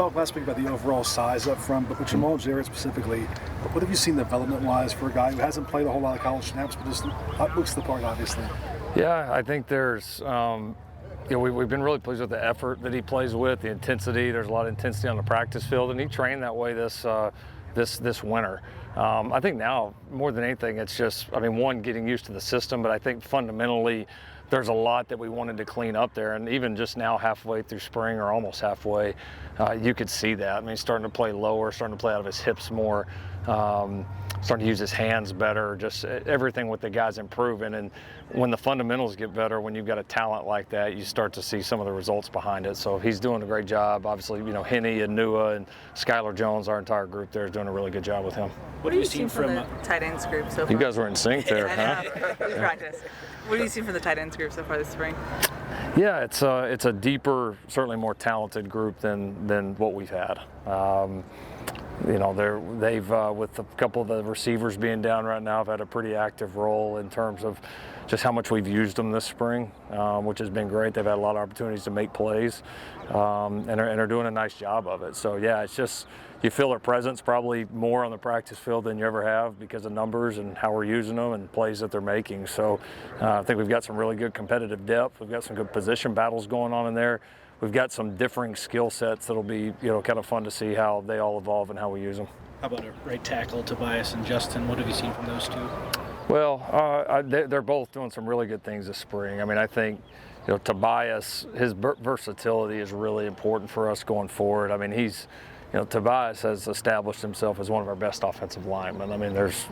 talked last week about the overall size up front, but with Jamal Jarrett specifically, what have you seen development-wise for a guy who hasn't played a whole lot of college snaps, but just looks the part, obviously? Yeah, I think there's we've been really pleased with the effort that he plays with, the intensity. There's a lot of intensity on the practice field, and he trained that way this winter. I think now, more than anything, it's just, one, getting used to the system, but I think fundamentally there's a lot that we wanted to clean up there. And even just now, halfway through spring or almost halfway, you could see that. He's starting to play lower, starting to play out of his hips more, starting to use his hands better, just everything with the guys improving. And when the fundamentals get better, when you've got a talent like that, you start to see some of the results behind it. So he's doing a great job. Obviously, Henne and Nua and Skylar Jones, our entire group there, is doing a really good job with him. What have you seen from the tight ends group so far? You guys were in sync there, huh? We practiced. What have you seen from the tight ends group so far this spring? Yeah, it's a deeper, certainly more talented group than what we've had. They've with a couple of the receivers being down right now, have had a pretty active role in terms of just how much we've used them this spring, which has been great. They've had a lot of opportunities to make plays, and are doing a nice job of it. So yeah, it's just, you feel their presence probably more on the practice field than you ever have because of numbers and how we're using them and plays that they're making. So I think we've got some really good competitive depth. We've got some good position battles going on in there. We've got some differing skill sets that'll be, kind of fun to see how they all evolve and how we use them. How about a right tackle, Tobias and Justin? What have you seen from those two? Well, they're both doing some really good things this spring. I think, Tobias, his versatility is really important for us going forward. Tobias has established himself as one of our best offensive linemen. There's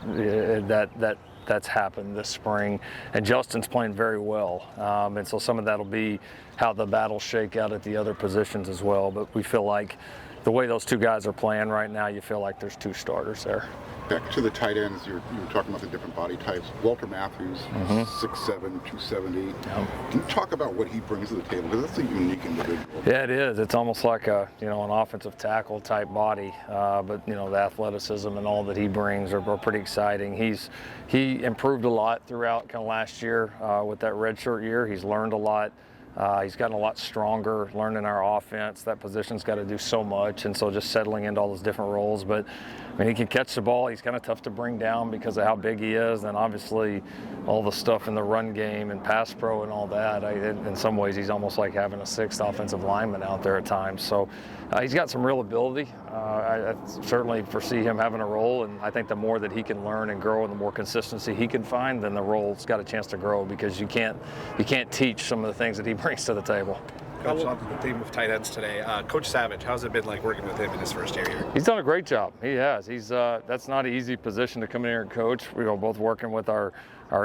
that's happened this spring, and Justin's playing very well. And so some of that'll be how the battles shake out at the other positions as well. But we feel like the way those two guys are playing right now, you feel like there's two starters there. Back to the tight ends, you were talking about the different body types. Walter Matthews, 6'7", 270. Yep. Can you talk about what he brings to the table? Because that's a unique individual. Yeah, it is. It's almost like an offensive tackle type body. But the athleticism and all that he brings are pretty exciting. He improved a lot throughout kind of last year with that redshirt year. He's learned a lot. He's gotten a lot stronger, learning our offense. That position's got to do so much, and so just settling into all those different roles. But he can catch the ball. He's kind of tough to bring down because of how big he is, and obviously all the stuff in the run game and pass pro and all that. In some ways, he's almost like having a sixth offensive lineman out there at times. So he's got some real ability. I certainly foresee him having a role, and I think the more that he can learn and grow and the more consistency he can find, then the role's got a chance to grow, because you can't teach some of the things that he brings to the table. Coach, on the theme of tight ends today, Coach Savage, how's it been like working with him in his first year here? He's done a great job. He has. That's not an easy position to come in here and coach. We're both working with our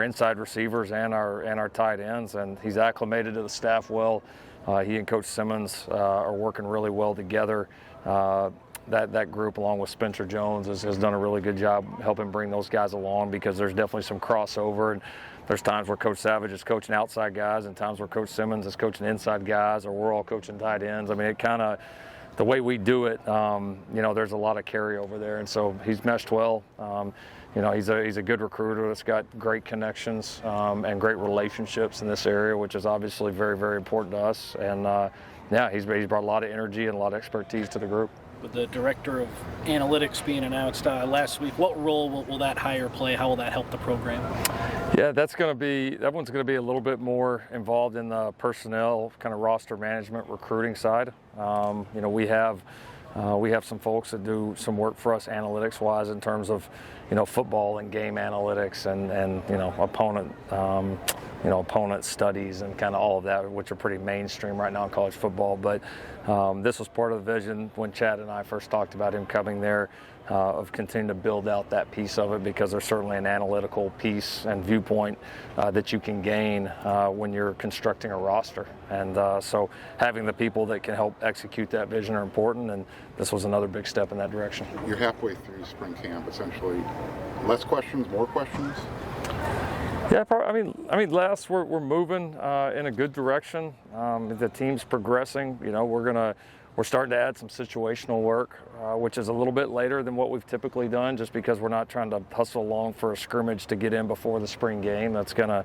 inside receivers and our tight ends, and he's acclimated to the staff well. He and Coach Simmons are working really well together. That group, along with Spencer Jones, has done a really good job helping bring those guys along, because there's definitely some crossover. And there's times where Coach Savage is coaching outside guys and times where Coach Simmons is coaching inside guys, or we're all coaching tight ends. It kind of, the way we do it, there's a lot of carryover there. And so he's meshed well. He's a good recruiter that's got great connections and great relationships in this area, which is obviously very, very important to us. And he's brought a lot of energy and a lot of expertise to the group. With the director of analytics being announced last week, what role will that hire play? How will that help the program? Yeah, that one's going to be a little bit more involved in the personnel, kind of roster management, recruiting side. We have some folks that do some work for us analytics-wise in terms of, football and game analytics and opponent studies and kind of all of that, which are pretty mainstream right now in college football. But this was part of the vision when Chad and I first talked about him coming there, of continuing to build out that piece of it, because there's certainly an analytical piece and viewpoint that you can gain when you're constructing a roster. And so having the people that can help execute that vision are important, and this was another big step in that direction. You're halfway through spring camp, essentially. Less questions, more questions? Yeah, probably. Les, we're moving in a good direction. The team's progressing. We're starting to add some situational work, which is a little bit later than what we've typically done, just because we're not trying to hustle along for a scrimmage to get in before the spring game. That's gonna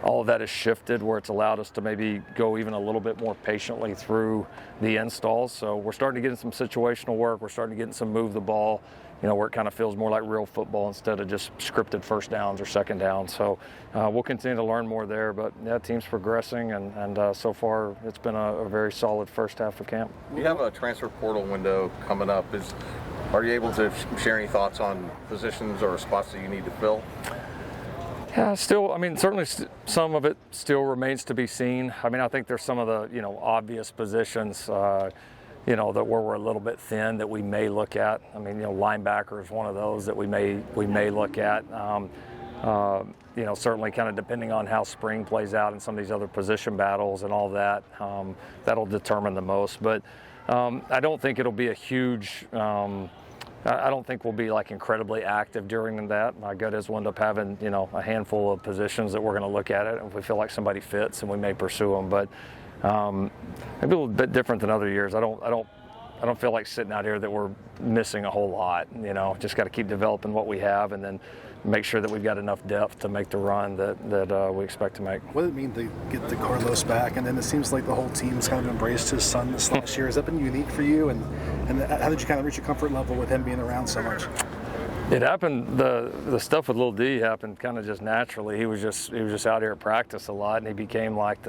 all of that has shifted where it's allowed us to maybe go even a little bit more patiently through the installs. So we're starting to get in some situational work. We're starting to get in some move the ball, where it kind of feels more like real football instead of just scripted first downs or second downs. So we'll continue to learn more there. But yeah, team's progressing, and so far it's been a very solid first half of camp. You have a transfer portal window coming up. Are you able to share any thoughts on positions or spots that you need to fill? Yeah, still, certainly some of it still remains to be seen. I think there's some of the, obvious positions, that where we're a little bit thin that we may look at. Linebacker is one of those that we may look at. Certainly kind of depending on how spring plays out and some of these other position battles and all that, that'll determine the most. But I don't think it'll be a huge I don't think we'll be like incredibly active during that. My gut is we'll end up having, a handful of positions that we're going to look at it. And if we feel like somebody fits, and we may pursue them. But maybe a little bit different than other years. I don't feel like sitting out here that we're missing a whole lot. Just got to keep developing what we have, and then make sure that we've got enough depth to make the run that we expect to make. What did it mean to get the Carlos back? And then it seems like the whole team's kind of embraced his son this last year. Has that been unique for you? And how did you kind of reach a comfort level with him being around so much? It happened. The stuff with Lil D happened kind of just naturally. He was just out here at practice a lot, and he became like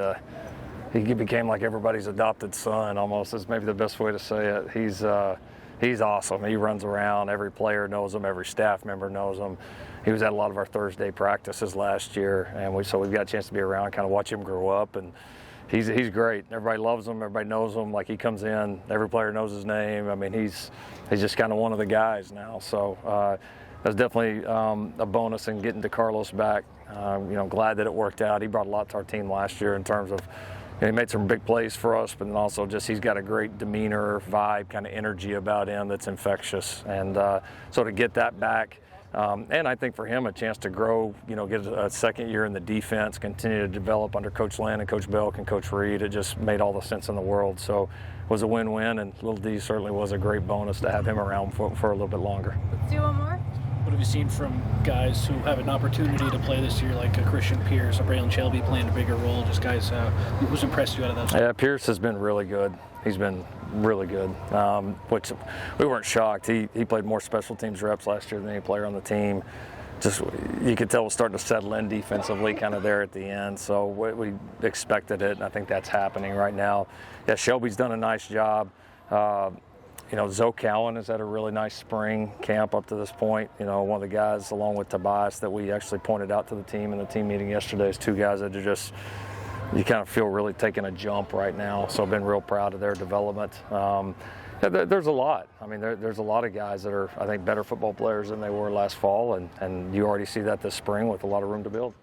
everybody's adopted son almost. Is maybe the best way to say it. He's awesome. He runs around. Every player knows him. Every staff member knows him. He was at a lot of our Thursday practices last year, and so we've got a chance to be around, kind of watch him grow up. And he's great. Everybody loves him. Everybody knows him. Like, he comes in, every player knows his name. He's just kind of one of the guys now. So that's definitely a bonus in getting DeCarlos back. Glad that it worked out. He brought a lot to our team last year in terms of. He made some big plays for us, but then also just he's got a great demeanor, vibe, kind of energy about him that's infectious. And so to get that back, and I think for him a chance to grow, get a second year in the defense, continue to develop under Coach Lynn and Coach Belk and Coach Reed, it just made all the sense in the world. So it was a win-win, and Lil D certainly was a great bonus to have him around for a little bit longer. Let's do one more. What have you seen from guys who have an opportunity to play this year, like a Christian Pierce, a Braylon Shelby playing a bigger role? Just guys, who's impressed you out of those? Yeah, Pierce has been really good. He's been really good, which we weren't shocked. He played more special teams reps last year than any player on the team. Just you could tell it was starting to settle in defensively kind of there at the end. So we expected it, and I think that's happening right now. Yeah, Shelby's done a nice job. Zoe Cowan has had a really nice spring camp up to this point. One of the guys, along with Tobias, that we actually pointed out to the team in the team meeting yesterday is two guys that are just, you kind of feel really taking a jump right now. So I've been real proud of their development. There's a lot. There's a lot of guys that are, I think, better football players than they were last fall, and you already see that this spring with a lot of room to build.